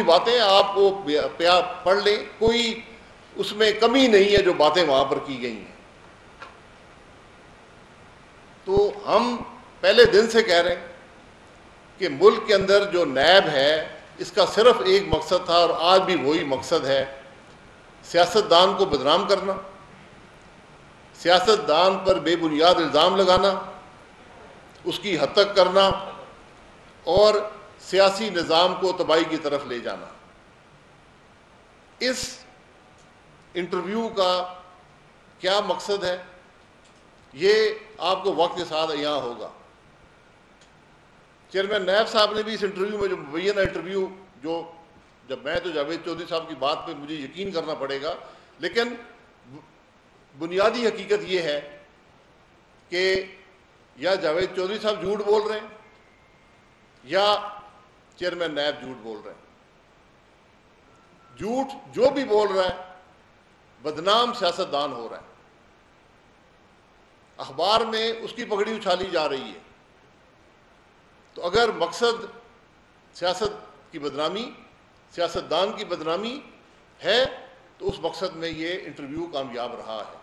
باتیں آپ وہ پڑھ لیں، کوئی اس میں کمی نہیں ہے جو باتیں وہاں پر کی گئی ہیں. تو ہم پہلے دن سے کہہ رہے ہیں کہ ملک کے اندر جو نیب ہے اس کا صرف ایک مقصد تھا اور آج بھی وہی مقصد ہے، سیاستدان کو بدنام کرنا، سیاستدان پر بے بنیاد الزام لگانا، اس کی حد تک کرنا اور سیاسی نظام کو تباہی کی طرف لے جانا. اس انٹرویو کا کیا مقصد ہے یہ آپ کو وقت کے ساتھ یہاں ہوگا. چیئرمین نیب صاحب نے بھی اس انٹرویو میں جو مبینہ انٹرویو جو جب میں تو جاوید چودھری صاحب کی بات پہ مجھے یقین کرنا پڑے گا، لیکن بنیادی حقیقت یہ ہے کہ یا جاوید چودھری صاحب جھوٹ بول رہے ہیں یا چیئرمین نیب جھوٹ بول رہے ہیں. جھوٹ جو بھی بول رہا ہے بدنام سیاستدان ہو رہا ہے، اخبار میں اس کی پگڑی اچھالی جا رہی ہے. تو اگر مقصد سیاست کی بدنامی، سیاستدان کی بدنامی ہے تو اس مقصد میں یہ انٹرویو کامیاب رہا ہے.